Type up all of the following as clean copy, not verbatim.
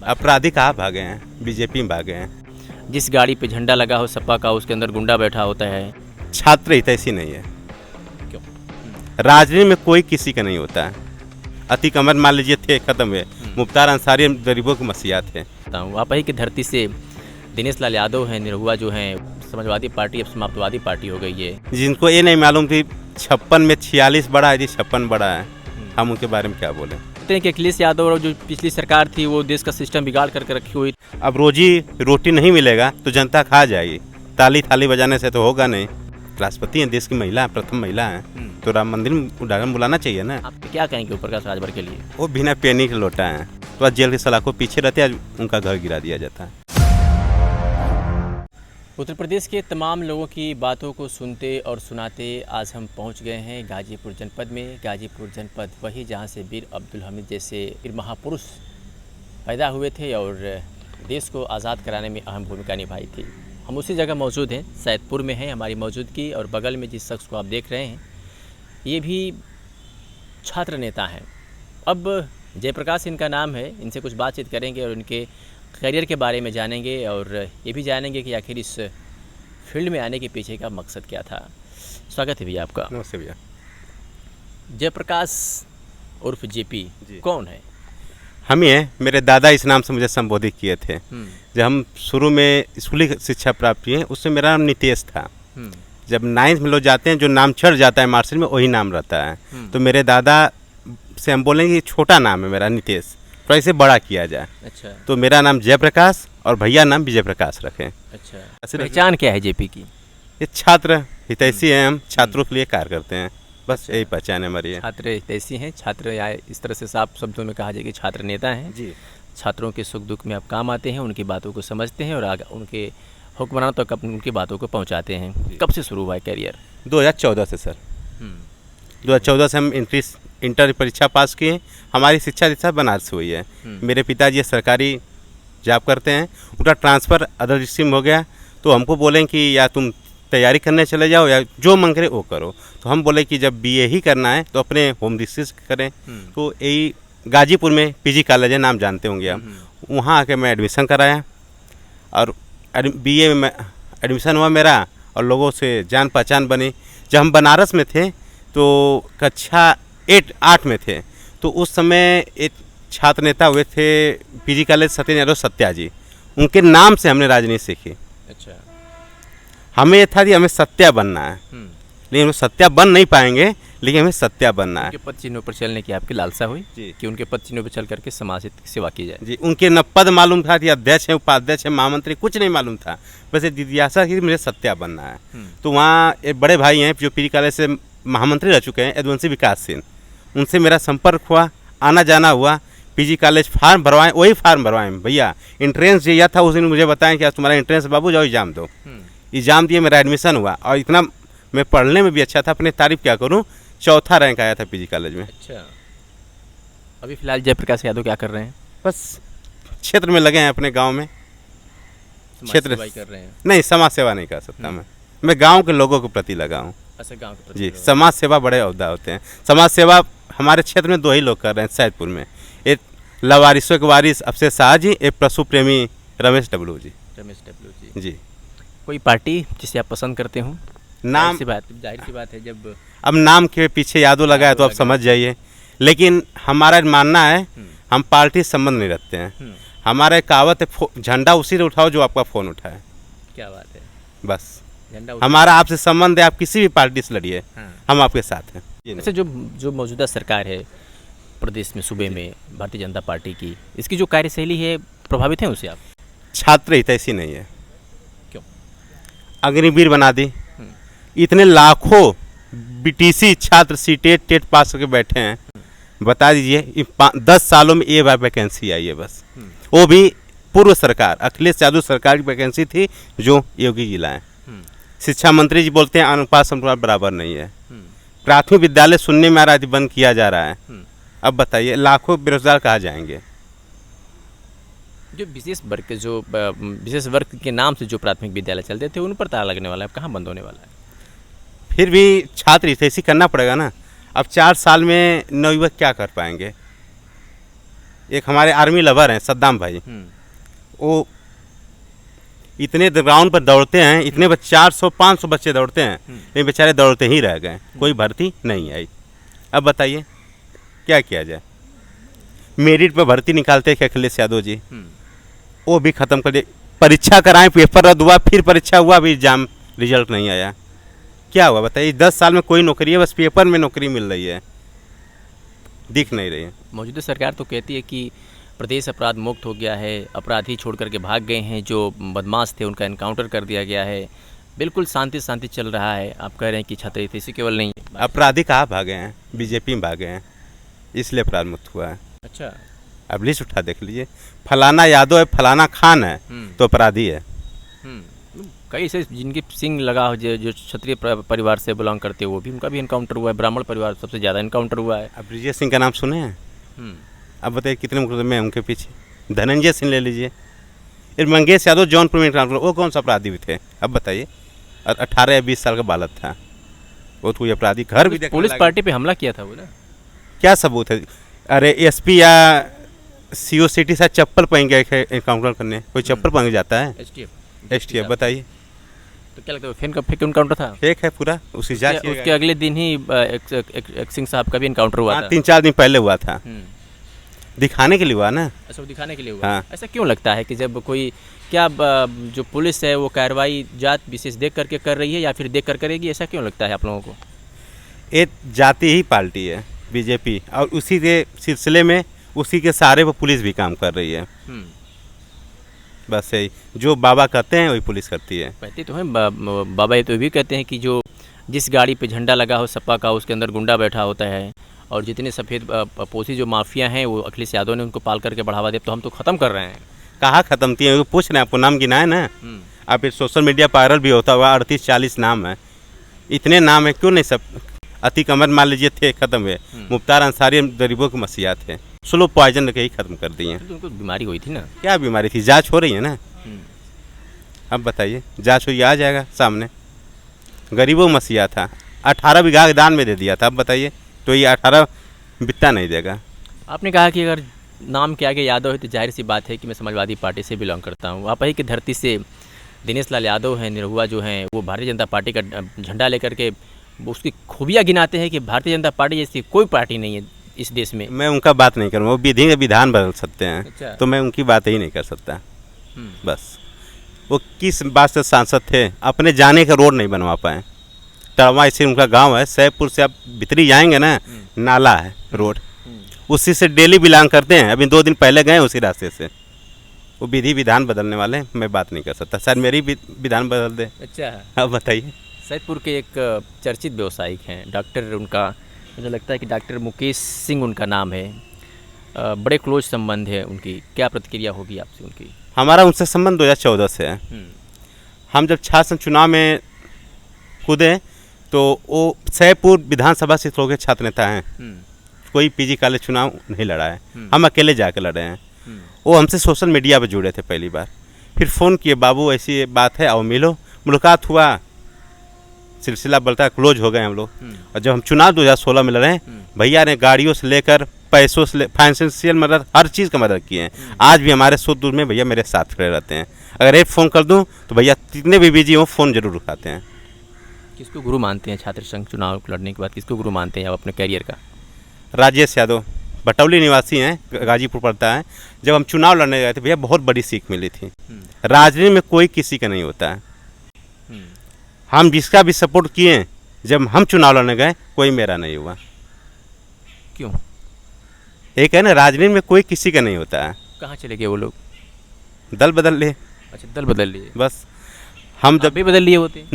अपराधी कहाँ भागे हैं, बीजेपी में भागे हैं। जिस गाड़ी पे झंडा लगा हो सपा का उसके अंदर गुंडा बैठा होता है। छात्र हित ऐसी नहीं है। क्यों? राजनीति में कोई किसी का नहीं होता है। अतीक अहमद मान लीजिए थे, खत्म हुए। मुख्तार अंसारी गरीबों के मसीहा थे। वापही की धरती से दिनेश लाल यादव हैं, निरहुआ जो हैं, समाजवादी पार्टी अब समाजवादी पार्टी हो गई है। जिनको ये नहीं मालूम थी 56 में 46 बड़ा है, 56 बड़ा है, हम उनके बारे में क्या बोले। कहते हैं कि अखिलेश यादव और जो पिछली सरकार थी वो देश का सिस्टम बिगाड़ करके रखी हुई। अब रोजी रोटी नहीं मिलेगा तो जनता खा जाएगी। ताली थाली बजाने से तो होगा नहीं। राष्ट्रपति हैं, देश की महिला, प्रथम महिला हैं, तो राम मंदिर में उदाहरण बुलाना चाहिए ना। आप क्या कहेंगे प्रकाश राजभर के लिए? वो बिना पेनी के लौटा है, तो आज जेल के सलाखों पीछे रहते, आज उनका घर गिरा दिया जाता है। उत्तर प्रदेश के तमाम लोगों की बातों को सुनते और सुनाते आज हम पहुंच गए हैं गाजीपुर जनपद में। गाजीपुर जनपद वही जहां से वीर अब्दुल हमीद जैसे वीर महापुरुष पैदा हुए थे और देश को आज़ाद कराने में अहम भूमिका निभाई थी। हम उसी जगह मौजूद हैं, सैदपुर में है हमारी मौजूदगी, और बगल में जिस शख्स को आप देख रहे हैं ये भी छात्र नेता हैं। अब जयप्रकाश इनका नाम है, इनसे कुछ बातचीत करेंगे और उनके करियर के बारे में जानेंगे और ये भी जानेंगे कि आखिर इस फील्ड में आने के पीछे का मकसद क्या था। स्वागत है भैया आपका। नमस्ते भैया। जयप्रकाश उर्फ जेपी कौन है? हम ही हैं। मेरे दादा इस नाम से मुझे संबोधित किए थे जब हम शुरू में स्कूली शिक्षा प्राप्त किए। उससे मेरा नाम नितेश था। जब 9th में लोग जाते हैं जो नाम चढ़ जाता है मार्कशीट में वही नाम रहता है। तो मेरे दादा से हम बोलेंगे छोटा नाम है मेरा नितेश, तो इसे बड़ा किया जाए। अच्छा। तो मेरा नाम जयप्रकाश और भैया नाम विजय प्रकाश रखें। अच्छा। पहचान क्या है जेपी की? ये छात्र हितैषी हैं, हम छात्रों के लिए कार्य करते हैं, बस यही पहचान है हमारी। छात्र हितैषी हैं, छात्र या इस तरह से साफ शब्दों में कहा जाए कि छात्र नेता हैं जी। छात्रों के सुख दुख में आप काम आते हैं, उनकी बातों को समझते हैं और आगे उनके हुक्मरानों तक उनकी बातों को पहुंचाते हैं। कब से शुरू हुआ है करियर? 2014 से सर। 2014 से हम इंटर परीक्षा पास किए। हमारी शिक्षा दीक्षा बनारस से हुई है। मेरे पिताजी सरकारी जॉब करते हैं, उनका ट्रांसफ़र अदर डिस्ट्रिक्ट में हो गया। तो हमको बोलें कि या तुम तैयारी करने चले जाओ या जो मन करे वो करो। तो हम बोले कि जब बीए ही करना है तो अपने होम डिस्ट्रिक्ट करें। तो यही गाजीपुर में पीजी कॉलेज है, नाम जानते होंगे आप, वहाँ आके मैं एडमिशन कराया और बीए में एडमिशन हुआ मेरा और लोगों से जान पहचान बनी। जब हम बनारस में थे तो कक्षा 8 में थे, तो उस समय एक छात्र नेता हुए थे पीजी कॉलेज सत्येंद्र यादव सत्या जी, उनके नाम से हमने राजनीति सीखी। अच्छा। हमें ये था कि हमें सत्या बनना है, लेकिन हम सत्या बन नहीं पाएंगे, लेकिन हमें सत्या बनना है। उनके पद चिन्हों पर चलने की आपकी लालसा हुई जी, कि उनके पद चिन्हों पर चल करके समाज की सेवा की जाए जी। उनके न पद मालूम था कि अध्यक्ष है, उपाध्यक्ष है, महामंत्री, कुछ नहीं मालूम था, बस ये जिज्ञासा कि मुझे सत्या बनना है। तो वहाँ एक बड़े भाई हैं जो पीजी कॉलेज से महामंत्री रह चुके हैं, यदुवंशी विकास सिंह, उनसे मेरा संपर्क हुआ, आना जाना हुआ। पीजी कॉलेज फॉर्म भरवाएं, वही फॉर्म भरवाएं भैया। इंट्रेंस दिया था उस दिन, मुझे बताएं कि आज तुम्हारा इंट्रेंस बाबू जाओ एग्जाम दो। एग्जाम दिए, मेरा एडमिशन हुआ और इतना मैं पढ़ने में भी अच्छा था, अपनी तारीफ क्या करूं, 4था रैंक आया था पीजी कॉलेज में। अच्छा। अभी फिलहाल जयप्रकाश यादव क्या कर रहे हैं? बस क्षेत्र में लगे हैं, अपने गाँव में क्षेत्र कर रहे हैं। नहीं, समाज सेवा नहीं कर सकता मैं गाँव के लोगों के प्रति लगा हूँ। अच्छा, गाँव के प्रति जी। समाज सेवा बड़े अहदा होते हैं। समाज सेवा हमारे क्षेत्र में 2 ही लोग कर रहे हैं सैदपुर में, एक लवारिसों के वारिस अफसर शाह जी, एक पशु प्रेमी रमेश डब्लू जी। जी। कोई पार्टी जिसे आप पसंद करते हो? नाम जाहिर सी बात है, जब अब नाम के पीछे यादव लगा है तो आप समझ जाइए, लेकिन हमारा मानना है हम पार्टी से संबंध नहीं रखते हैं। हमारा एक कहावत है, झंडा उसी से उठाओ जो आपका फ़ोन उठाए। क्या बात है। बस हमारा आपसे संबंध है, आप किसी भी पार्टी से लड़िए, हम आपके साथ हैं। अच्छा, जो मौजूदा सरकार है प्रदेश में, सूबे में भारतीय जनता पार्टी की, इसकी जो कार्यशैली है, प्रभावित हैं उससे आप? छात्र हितैषी नहीं है। क्यों? अग्निवीर बना दी, इतने लाखों बीटीसी छात्र सीटेट टेट पास करके बैठे हैं, बता दीजिए 10 सालों में 1 बार वैकेंसी आई है बस, वो भी पूर्व सरकार अखिलेश यादव सरकार की वैकेंसी थी जो योगी जी लाए। शिक्षा मंत्री जी बोलते हैं अनुपात अनुपात बराबर नहीं है। प्राथमिक विद्यालय सुनने में आ रहा है बंद किया जा रहा है। अब बताइए लाखों बेरोजगार कहाँ जाएंगे? जो विशेष वर्ग के नाम से जो प्राथमिक विद्यालय चलते थे उन पर ताला लगने वाला है, अब कहाँ बंद होने वाला है? फिर भी छात्र हितैषी करना पड़ेगा ना। अब 4 साल में नवयुवक क्या कर पाएंगे? एक हमारे आर्मी लवर हैं सद्दाम भाई, वो इतने ग्राउंड पर दौड़ते हैं, इतने 400-500 बच्चे दौड़ते हैं, लेकिन बेचारे दौड़ते ही रह गए, कोई भर्ती नहीं आई। अब बताइए क्या किया जाए। मेरिट पे भर्ती निकालते हैं अखिलेश यादव जी, वो भी ख़त्म कर दिए। परीक्षा कराएं, पेपर रद्द हुआ, फिर परीक्षा हुआ, अभी एग्जाम रिजल्ट नहीं आया। क्या हुआ बताइए। 10 साल में कोई नौकरी है, बस पेपर में नौकरी मिल रही है, दिख नहीं रही है। मौजूदा सरकार तो कहती है कि प्रदेश अपराध मुक्त हो गया है, अपराधी छोड़ करके भाग गए हैं, जो बदमाश थे उनका एनकाउंटर कर दिया गया है, बिल्कुल शांति शांति चल रहा है। आप कह रहे हैं कि छात्र इसी केवल नहीं, अपराधी कहाँ भागे हैं, बीजेपी में भागे हैं, इसलिए अपराध मुक्त हुआ है। अच्छा, अब लिस्ट उठा देख लीजिए, फलाना यादव है, फलाना खान है, तो अपराधी है। कई से जिनके सिंह लगा हो, जो क्षत्रिय परिवार से बिलोंग करते हैं, वो भी, उनका भी इनकाउंटर हुआ है। ब्राह्मण परिवार सबसे ज़्यादा इनकाउंटर हुआ है। अब ब्रिजेश सिंह का नाम सुने हैं? अब बताइए कितने मुकदमे हैं उनके पीछे। धनंजय सिंह ले लीजिए, फिर मंगेश यादव जौनपुर में इनकाउंटर, वो कौन सा अपराधी भी थे? अब बताइए, 18 या 20 साल का बालक था, वो तो कोई अपराधी घर भी पुलिस पार्टी पे हमला किया था वो ना, क्या सबूत है? अरे एसपी या सीओ सिटी से चप्पल पहन गए इनकाउंटर करने, कोई चप्पल पहन के जाता है? एसटीएफ बताइए, तो क्या लगता है फेक इनकाउंटर था? फेक है पूरा, उसी जांच उसके अगले दिन ही एक सिंह साहब का भी इनकाउंटर हुआ था। 3-4 दिन पहले हुआ था, दिखाने के लिए हुआ ना। अच्छा, वो दिखाने के लिए हुआ। हाँ। ऐसा क्यों लगता है कि जब कोई, क्या जो पुलिस है वो कार्रवाई जात विशेष देख करके कर रही है या फिर देख कर करेगी, ऐसा क्यों लगता है आप लोगों को? एक जाति ही पार्टी है बीजेपी, और उसी के सिलसिले में उसी के सहारे पर पुलिस भी काम कर रही है। बस यही, जो बाबा कहते हैं वही पुलिस करती है। कहते तो हैं बाबा, ये तो भी कहते हैं कि जो जिस गाड़ी पे झंडा लगा हो सपा का, उसके अंदर गुंडा बैठा होता है, और जितने सफ़ेद पोशी जो माफिया हैं वो अखिलेश यादव ने उनको पाल करके बढ़ावा दे, तो हम तो ख़त्म कर रहे हैं। कहाँ ख़त्म किए? पूछ रहे हैं, आपको नाम गिना है ना? आप फिर सोशल मीडिया पर वायरल भी होता हुआ 38-40 नाम है, इतने नाम है, क्यों नहीं सब? अतीक अहमद मान लीजिए थे, ख़त्म हुए। मुख्तार अंसारी गरीबों के मसीहा थे, स्लो पॉइजन के ही ख़त्म कर दिए। तो उनको बीमारी हुई थी ना? क्या बीमारी थी? जांच हो रही है ना। अब बताइए, जांच हुई, आ जाएगा सामने। गरीबों मसीहा था, 18 बीघा दान में दे दिया था। अब बताइए, तो ये 18 बित्ता नहीं देगा। आपने कहा कि अगर नाम के आगे यादव है तो जाहिर सी बात है कि मैं समाजवादी पार्टी से बिलोंग करता हूँ। आप ही की धरती से दिनेश लाल यादव हैं, निरहुआ जो हैं, वो भारतीय जनता पार्टी का झंडा लेकर के उसकी खूबियाँ गिनाते हैं कि भारतीय जनता पार्टी जैसी कोई पार्टी नहीं है इस देश में। मैं उनका बात नहीं करूँगा, वो विधि के विधान बदल सकते हैं। अच्छा। तो मैं उनकी बात ही नहीं कर सकता। बस वो किस बात से सांसद थे, अपने जाने का रोड नहीं बनवा पाए। तड़वा इसी उनका गांव है, सैदपुर से आप भीतरी जाएंगे ना, नाला है रोड, उसी से डेली बिलोंग करते हैं। अभी 2 दिन पहले गए उसी रास्ते से। वो विधि विधान बदलने वाले, मैं बात नहीं कर सकता। शायद मेरी विधान बदल दे। अच्छा, अब बताइए। सैदपुर के एक चर्चित व्यवसायिक हैं, डॉक्टर, उनका मुझे लगता है कि डॉक्टर मुकेश सिंह उनका नाम है, बड़े क्लोज संबंध है उनकी, क्या प्रतिक्रिया होगी आपसे उनकी? हमारा उनसे संबंध 2014 से है। हम जब छात्र चुनाव में कूदे तो वो सैदपुर विधानसभा से के छात्र नेता हैं, कोई पीजी कॉलेज चुनाव नहीं लड़ा है, हम अकेले जाकर लड़े हैं। वो हमसे सोशल मीडिया पर जुड़े थे पहली बार, फिर फ़ोन किए, बाबू ऐसी बात है, आओ मिलो। मुलाकात हुआ, सिलसिला बढ़ता, क्लोज हो गए हम लोग। और जब हम चुनाव 2016 में लड़े, भैया ने गाड़ियों से लेकर पैसों से, फाइनेंशियल मदद, हर चीज़ का मदद किए हैं। आज भी हमारे सुख दूर में भैया मेरे साथ खड़े रहते हैं। अगर एक फ़ोन कर दूं तो भैया कितने भी बिजी हों फ़ोन जरूर उठाते हैं। किसको गुरु मानते हैं छात्र संघ चुनाव लड़ने के बाद, किसको गुरु मानते हैं आप अपने कैरियर का? राजेश यादव, भटौली निवासी हैं, गाजीपुर पड़ता है। जब हम चुनाव लड़ने गए थे भैया, बहुत बड़ी सीख मिली थी। राजनीति में कोई किसी का नहीं होता है। हम जिसका भी सपोर्ट किए, जब हम चुनाव लड़ने गए कोई मेरा नहीं हुआ। क्यों? एक है ना, राजनीति में कोई किसी का नहीं होता है। कहाँ चले गए वो लोग? दल बदल लिए। अच्छा, दल बदल लिए। बस हम जब भी बदल लिए होते,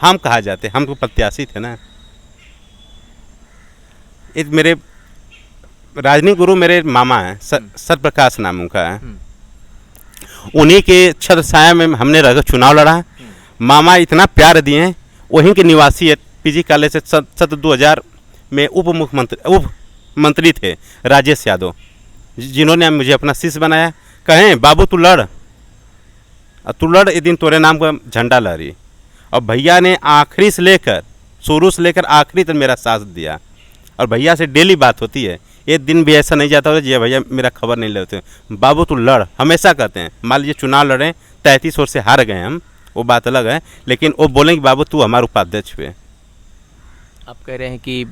हम कहाँ जाते, हम तो प्रत्याशी थे ना। एक मेरे राजनीतिक गुरु मेरे मामा हैं, सत्यप्रकाश नाम उनका है। उन्हीं के छत्र छाया में हमने रहकर चुनाव लड़ा। मामा इतना प्यार दिए, वहीं के निवासी है, पीजी कॉलेज से सत्र 2000 में उप मंत्री थे राजेश यादव, जिन्होंने मुझे अपना शिष्य बनाया। कहें बाबू तू लड़, एक दिन तोरे नाम का झंडा लहरी। और भैया ने आखिरी से लेकर, शुरू से लेकर आखिरी तक मेरा साथ दिया। और भैया से डेली बात होती है, एक दिन भी ऐसा नहीं जाता होगा जी भैया मेरा खबर नहीं लेते। बाबू तू लड़, हमेशा कहते हैं। मान लीजिए चुनाव लड़े 33 वोट से हार गए हम, वो बात अलग है, लेकिन वो बोलेंगे बाबू तू हमारे उपाध्यक्ष हुए। आप कह रहे हैं कि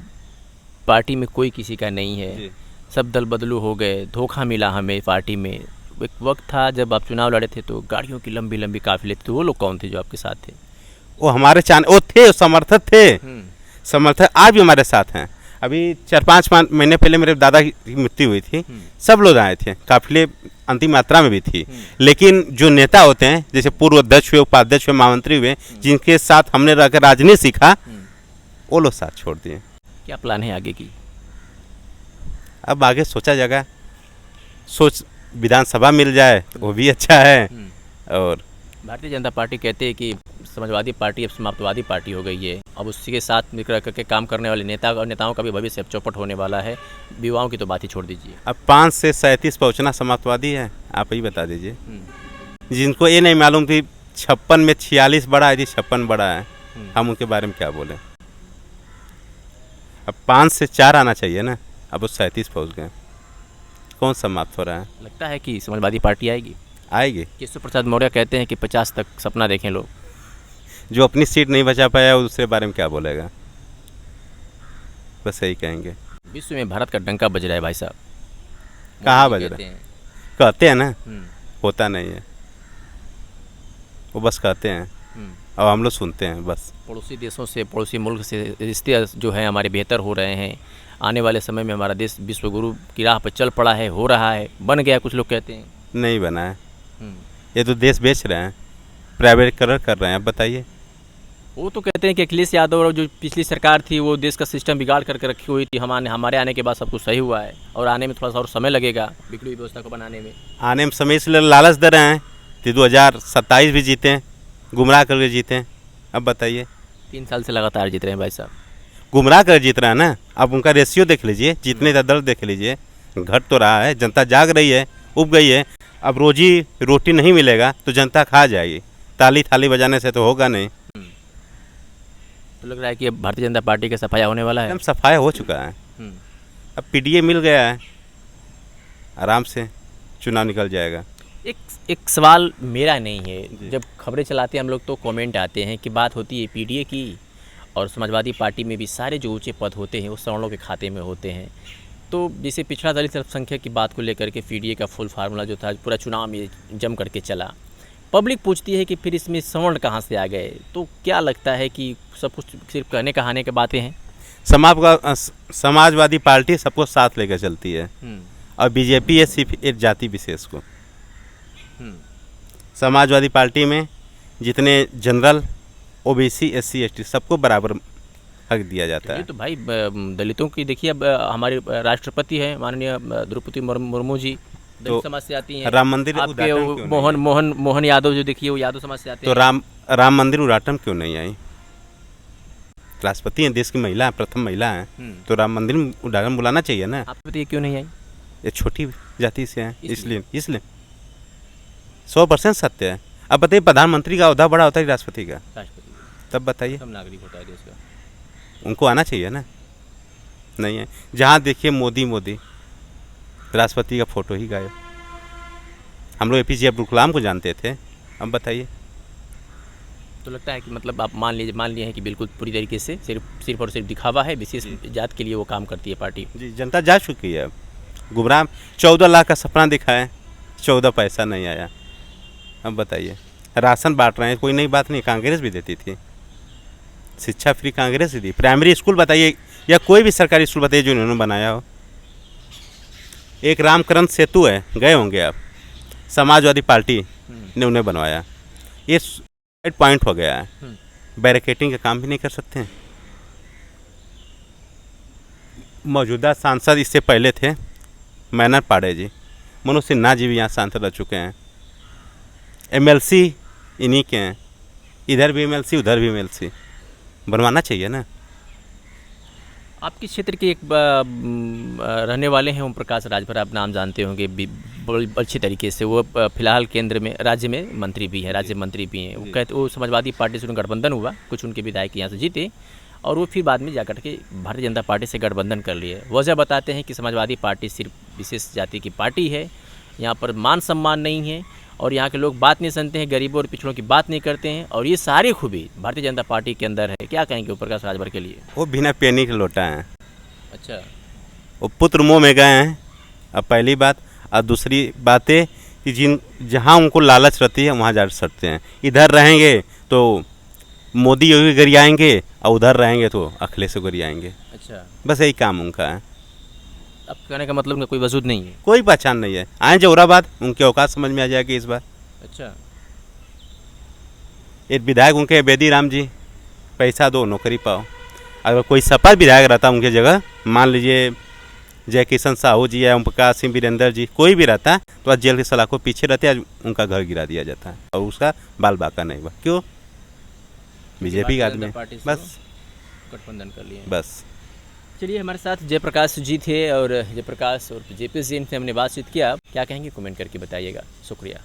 पार्टी में कोई किसी का नहीं है, सब दल बदलू हो गए, धोखा मिला हमें पार्टी में। एक वक्त था जब आप चुनाव लड़े थे तो गाड़ियों की लंबी लंबी काफिले थे, तो वो लोग कौन थे जो आपके साथ थे? वो हमारे वो थे, समर्थक थे, समर्थक आज भी हमारे साथ हैं। अभी 4-5 महीने पहले मेरे दादा की मृत्यु हुई थी, सब लोग आए थे, काफिले अंतिम यात्रा में भी थी। लेकिन जो नेता होते हैं जैसे पूर्व अध्यक्ष हुए, उपाध्यक्ष हुए, महामंत्री हुए, जिनके साथ हमने रहकर राजनीति सीखा, वो लोग साथ छोड़ दिए। क्या प्लान है आगे की? अब आगे सोचा जाएगा, विधानसभा मिल जाए तो वो भी अच्छा है। और भारतीय जनता पार्टी कहते हैं कि समाजवादी पार्टी अब समाप्तवादी पार्टी हो गई है, अब उसी के साथ मिलकर करके काम करने वाले नेता और नेताओं का भी भविष्य अब चौपट होने वाला है। युवाओं की तो बात ही छोड़ दीजिए। अब 5 से 37 पहुँचना समाप्तवादी है, आप ही बता दीजिए। जिनको ये नहीं मालूम थी 56 में 46 बड़ा है जी, 56 बड़ा है, हम उनके बारे में क्या बोले। अब 5 से 4 आना चाहिए ना, अब वो 37 पहुँच गए, कौन समाप्त हो रहा है? लगता है कि समाजवादी पार्टी आएगी? आएगी। केशव प्रसाद मौर्य कहते हैं कि 50 तक सपना देखें लोग। जो अपनी सीट नहीं बचा पाया उसके बारे में क्या बोलेगा, बस यही कहेंगे। विश्व में भारत का डंका बज रहा है भाई साहब। कहाँ बज रहा है? कहते हैं ना, होता नहीं है, वो बस कहते हैं और हम लोग सुनते हैं बस। पड़ोसी देशों से, पड़ोसी मुल्क से रिश्ते जो हैं हमारे बेहतर हो रहे हैं। आने वाले समय में हमारा देश विश्व गुरु की राह पर चल पड़ा है, हो रहा है, बन गया, कुछ लोग कहते हैं। नहीं बना है, ये तो देश बेच रहे हैं, प्राइवेटीकरण कर रहे हैं। अब बताइए। वो तो कहते हैं कि अखिलेश यादव जो पिछली सरकार थी वो देश का सिस्टम बिगाड़ करके रखी हुई थी, हमारे आने के बाद सब कुछ सही हुआ है और आने में थोड़ा सा और समय लगेगा बिगड़ी हुई व्यवस्था को बनाने में। आने में समय इसलिए लालच दे रहे हैं कि 2027 भी जीते, गुमराह करके जीते। अब बताइए। 3 साल से लगातार जीत रहे हैं भाई साहब। गुमराह कर जीत रहा है ना, अब उनका रेशियो देख लीजिए, जीतने का दर देख लीजिए, घट तो रहा है, जनता जाग रही है, उब गई है। अब रोजी रोटी नहीं मिलेगा तो जनता खा जाएगी, ताली थाली बजाने से तो होगा नहीं। तो लग रहा है कि अब भारतीय जनता पार्टी का सफाया होने वाला है। एकदम सफाया हो चुका है, अब पीडीए मिल गया है, आराम से चुनाव निकल जाएगा। एक सवाल मेरा नहीं है, जब खबरें चलाते हैं हम लोग तो कमेंट आते हैं कि बात होती है पीडीए की, और समाजवादी पार्टी में भी सारे जो ऊंचे पद होते हैं वो सवर्णों के खाते में होते हैं। तो जैसे पिछड़ा दलित अल्पसंख्यक की बात को लेकर के पीडीए का फुल फार्मूला जो था पूरा चुनाव में जम करके चला, पब्लिक पूछती है कि फिर इसमें सवर्ण कहाँ से आ गए। तो क्या लगता है कि सब कुछ सिर्फ कहने कहाने के बातें हैं? समाजवादी पार्टी सबको साथ लेकर चलती है और बीजेपी है सिर्फ एक जाति विशेष को। समाजवादी पार्टी में जितने जनरल, ओबीसी, एससी, एसटी सबको बराबर हक दिया जाता है। तो भाई दलितों की देखिए, अब हमारे राष्ट्रपति हैं माननीय द्रौपदी मुर्मू जी दलित समाज से आती हैं। राम मंदिर आपके मोहन यादव जो देखिए वो यादव समाज से आते हैं। तो राम मंदिर उद्घाटन क्यों नहीं आई? राष्ट्रपति हैं, देश की महिला, प्रथम महिला हैं, तो राम मंदिर उद्घाटन बुलाना चाहिए ना। आप बताइए क्यों नहीं आई? ये छोटी जाति से हैं, इसलिए 100% सत्य है। अब बताइए, प्रधानमंत्री का अहदा बड़ा होता है राष्ट्रपति का, तब बताइए नागरिक होता है देश का, उनको आना चाहिए ना, नहीं है। जहाँ देखिए मोदी, राष्ट्रपति का फोटो ही गायब। हम लोग एपीजे अब्दुल कलाम को जानते थे, अब बताइए। तो लगता है कि मतलब आप मान लिए हैं कि बिल्कुल पूरी तरीके से सिर्फ और सिर्फ दिखावा है, विशेष जात के लिए वो काम करती है पार्टी। जी, जनता जा चुकी है। गुमराह 14 लाख का सपना दिखाया, 14 पैसा नहीं आया। अब बताइए, राशन बांट रहे हैं, कोई नई बात नहीं, कांग्रेस भी देती थी, शिक्षा फ्री कांग्रेस ही दी। प्राइमरी स्कूल बताइए या कोई भी सरकारी स्कूल बताइए जो इन्होंने बनाया हो। एक रामकरण सेतु है, गए होंगे आप, समाजवादी पार्टी ने उन्हें बनवाया, ये पॉइंट हो गया है। बैरिकेटिंग का काम भी नहीं कर सकते हैं। मौजूदा सांसद इससे पहले थे मैनर पाड़े जी, मनोज सिन्हा जी भी यहाँ सांसद रह चुके हैं। एमएलसी इन्हीं के हैं, इधर भी एमएलसी उधर भी एमएलसी, बनवाना चाहिए ना। आपके क्षेत्र के एक रहने वाले हैं ओम प्रकाश राजभर, आप नाम जानते होंगे बड़ी अच्छी तरीके से। वो फिलहाल केंद्र में, राज्य में मंत्री भी हैं, राज्य मंत्री भी हैं। वो कहते वो समाजवादी पार्टी से गठबंधन हुआ, कुछ उनके विधायक यहाँ से जीते और वो फिर बाद में जाकर के भारतीय जनता पार्टी से गठबंधन कर लिए। वजह बताते हैं कि समाजवादी पार्टी सिर्फ विशेष जाति की पार्टी है, यहाँ पर मान सम्मान नहीं है और यहाँ के लोग बात नहीं सुनते हैं, गरीबों और पिछड़ों की बात नहीं करते हैं, और ये सारी खूबी भारतीय जनता पार्टी के अंदर है। क्या कहेंगे प्रकाश राजभर के लिए? वो बिना पेनी के लौटा हैं। अच्छा, वो पुत्र मुँह में गए हैं, अब पहली बात। और दूसरी बात है कि जहाँ उनको लालच रहती है वहाँ जा सकते हैं। इधर रहेंगे तो मोदी योगी गरियाएंगे और उधर रहेंगे तो अखिलेश गरियाएंगे। अच्छा, बस यही काम उनका है। अब कहने का मतलब उनका कोई वजूद नहीं है, कोई पहचान नहीं है। आए जोराबाद, उनके औकात समझ में आ जाएगी इस बार। अच्छा, एक विधायक उनके बेदी राम जी, पैसा दो नौकरी पाओ। अगर कोई सपा विधायक रहता उनकी जगह, मान लीजिए जय किशन साहू जी या ओम प्रकाश सिंह वीरेंद्र जी, कोई भी रहता तो आज जेल के सलाखों पीछे रहते, आज उनका घर गिरा दिया जाता है और उसका बाल बाका नहीं हुआ। क्यों? बीजेपी का आदमी, बस गठबंधन कर लिए। बस। चलिए, हमारे साथ जयप्रकाश जी थे और जयप्रकाश और जेपी जी से हमने बातचीत किया। क्या कहेंगे कमेंट करके बताइएगा। शुक्रिया।